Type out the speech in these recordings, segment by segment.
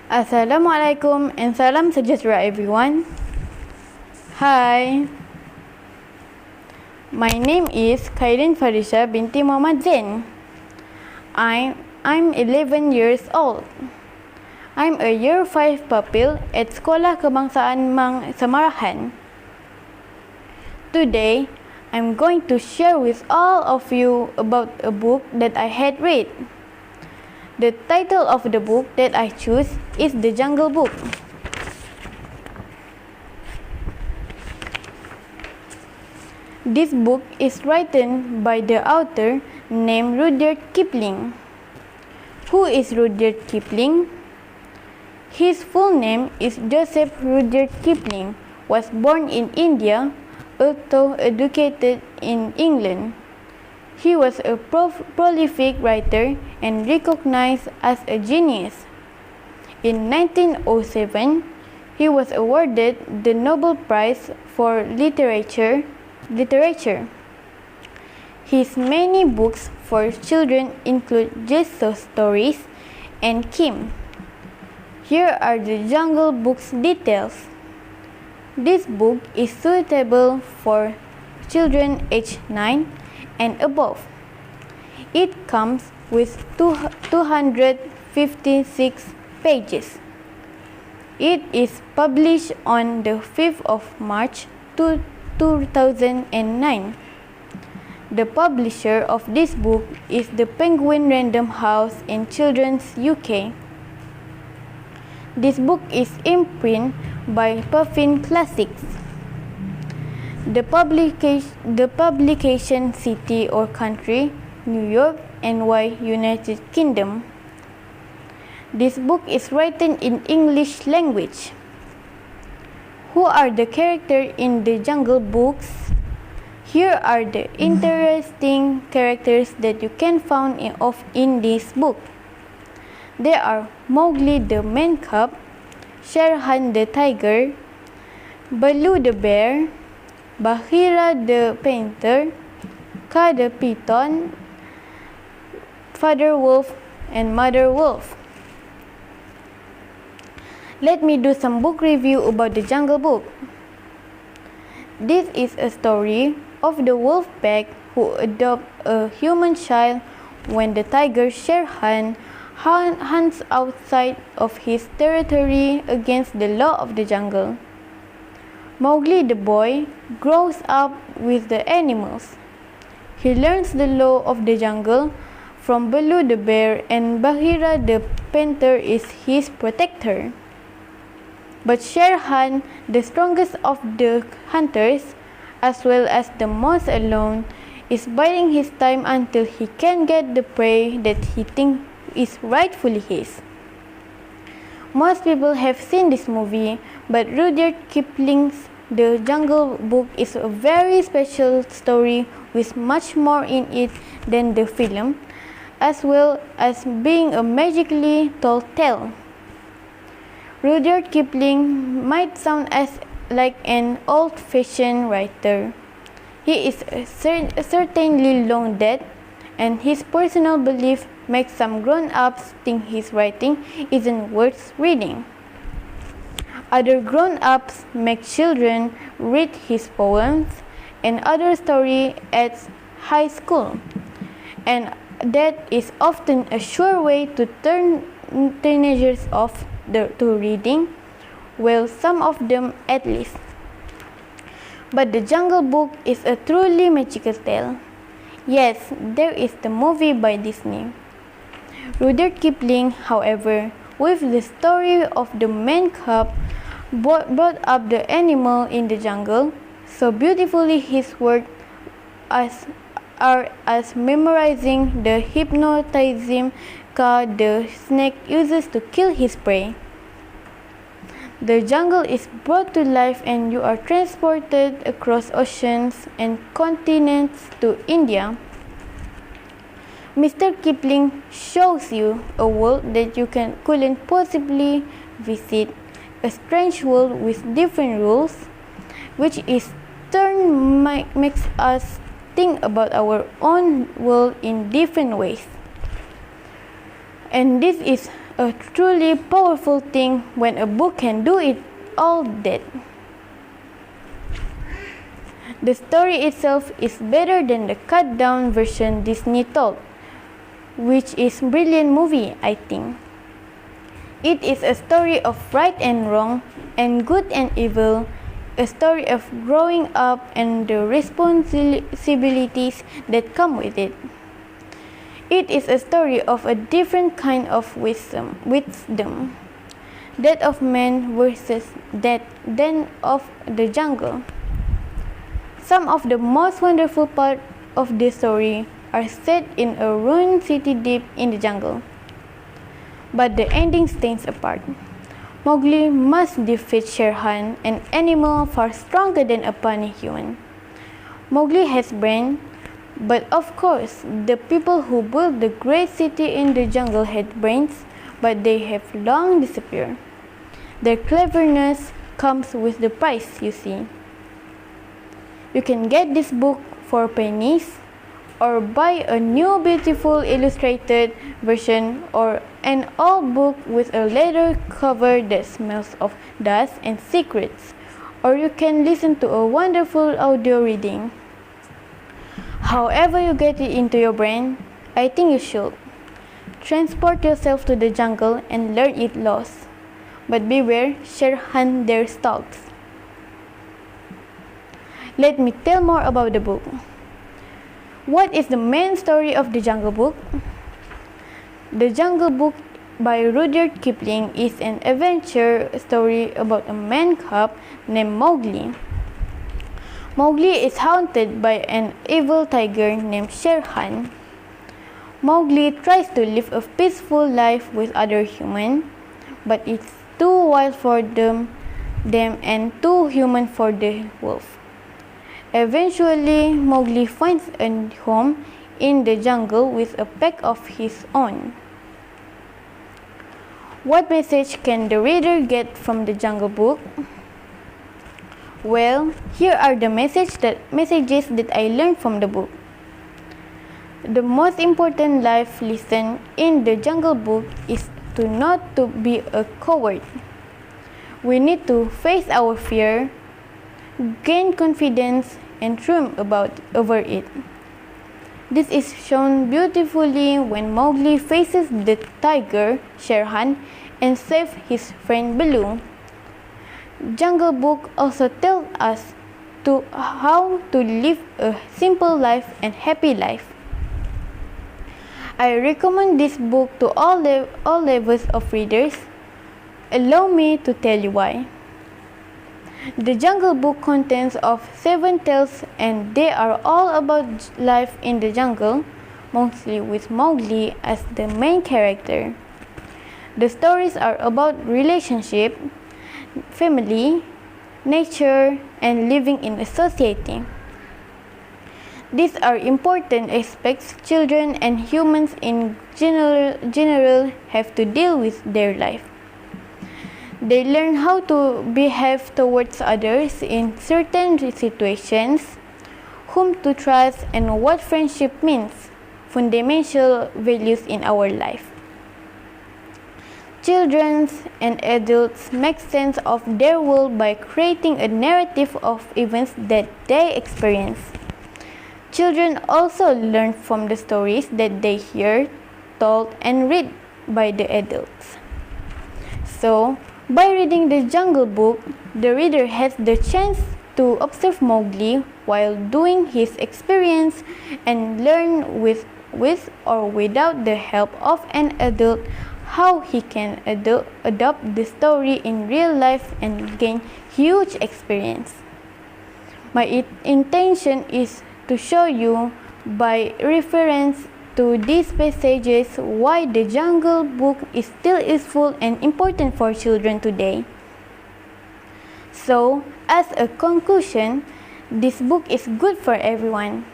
Assalamualaikum and salam sejahtera everyone. Hi, my name is Qaireen Farisya Binti Mohamad Zain. I'm 11 years old. I'm a year 5 pupil at Sekolah Kebangsaan Mang Samarahan. Today, I'm going to share with all of you about a book that I had read. The title of the book that I choose is The Jungle Book. This book is written by the author named Rudyard Kipling. Who is Rudyard Kipling? His full name is Joseph Rudyard Kipling, was born in India, although educated in England. He was a prolific writer and recognized as a genius. In 1907, he was awarded the Nobel Prize for Literature. His many books for children include Just So Stories and Kim. Here are the Jungle Book's details. This book is suitable for children aged 9 and above. It comes with 256 pages. It is published on the 5th of March 2009. The publisher of this book is the Penguin Random House in Children's UK. This book is imprinted by Puffin Classics. The publication city or country, New York, NY, United Kingdom. This book is written in English language. Who are the characters in the Jungle Books? Here are the interesting characters that you can find in this book. There are Mowgli the man cub, Shere Khan the tiger, Baloo the bear, Bagheera the painter, Kaa the python, Father Wolf, and Mother Wolf. Let me do some book review about the Jungle Book. This is a story of the wolf pack who adopt a human child when the tiger Shere Khan hunts outside of his territory against the law of the jungle. Mowgli the boy grows up with the animals. He learns the law of the jungle from Baloo the bear, and Bagheera the panther is his protector. But Shere Khan, the strongest of the hunters, as well as the most alone, is biding his time until he can get the prey that he thinks is rightfully his. Most people have seen this movie, but Rudyard Kipling's The Jungle Book is a very special story with much more in it than the film, as well as being a magically told tale. Rudyard Kipling might sound like an old-fashioned writer. He is certainly long dead, and his personal belief makes some grown-ups think his writing isn't worth reading. Other grown-ups make children read his poems and other stories at high school, and that is often a sure way to turn teenagers off to reading, well, some of them at least. But The Jungle Book is a truly magical tale. Yes, there is the movie by Disney. Rudyard Kipling, however, with the story of the man cub, brought up the animal in the jungle so beautifully. His words are as memorizing the hypnotism Kaa the snake uses to kill his prey. The jungle is brought to life and you are transported across oceans and continents to India. Mr. Kipling shows you a world that you couldn't possibly visit, a strange world with different rules, which is turn makes us think about our own world in different ways. And this is a truly powerful thing when a book can do it all that. The story itself is better than the cut-down version Disney told, which is a brilliant movie, I think. It is a story of right and wrong, and good and evil, a story of growing up and the responsibilities that come with it. It is a story of a different kind of wisdom, that of man versus that then of the jungle. Some of the most wonderful parts of the story are set in a ruined city deep in the jungle. But the ending stands apart. Mowgli must defeat Shere Khan, an animal far stronger than a puny human. Mowgli has brain, but of course, the people who built the great city in the jungle had brains, but they have long disappeared. Their cleverness comes with the price, you see. You can get this book for pennies, or buy a new beautiful illustrated version or an old book with a leather cover that smells of dust and secrets, or you can listen to a wonderful audio reading. However you get it into your brain, I think you should. Transport yourself to the jungle and learn its laws. But beware, Shere Khan there stalks. Let me tell more about the book. What is the main story of the Jungle Book? The Jungle Book by Rudyard Kipling is an adventure story about a man cub named Mowgli. Mowgli is haunted by an evil tiger named Shere Khan. Mowgli tries to live a peaceful life with other humans, but it's too wild for them and too human for the wolf. Eventually, Mowgli finds a home in the jungle with a pack of his own. What message can the reader get from the Jungle Book? Well, here are the messages that I learned from the book. The most important life lesson in the Jungle Book is to not to be a coward. We need to face our fear, gain confidence, and triumph over it. This is shown beautifully when Mowgli faces the tiger, Shere Khan, and saves his friend Baloo. Jungle Book also tells us how to live a simple life and happy life. I recommend this book to all levels of readers. Allow me to tell you why. The Jungle Book contains of 7 tales, and they are all about life in the jungle, mostly with Mowgli as the main character. The stories are about relationship, family, nature, and living in a society. These are important aspects children and humans in general have to deal with their life. They learn how to behave towards others in certain situations, whom to trust, and what friendship means, fundamental values in our life. Children and adults make sense of their world by creating a narrative of events that they experience. Children also learn from the stories that they hear, told, and read by the adults. So, by reading the Jungle Book, the reader has the chance to observe Mowgli while doing his experience and learn with or without the help of an adult how he can adopt the story in real life and gain huge experience. My intention is to show you by reference to these passages why the Jungle Book is still useful and important for children today. So, as a conclusion, this book is good for everyone.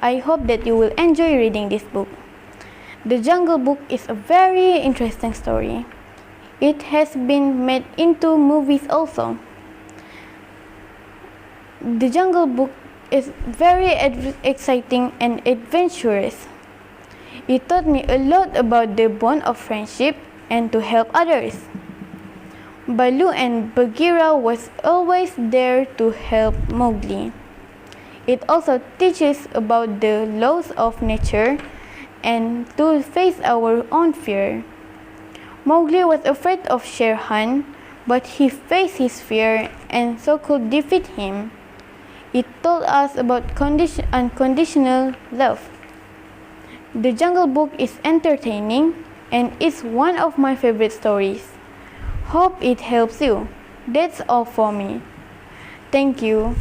I hope that you will enjoy reading this book. The Jungle Book is a very interesting story. It has been made into movies also. The Jungle Book is very exciting and adventurous. It taught me a lot about the bond of friendship, and to help others. Baloo and Bagheera was always there to help Mowgli. It also teaches about the laws of nature and to face our own fear. Mowgli was afraid of Shere Khan, but he faced his fear and so could defeat him. It told us about unconditional love. The Jungle Book is entertaining and is one of my favorite stories. Hope it helps you. That's all for me. Thank you.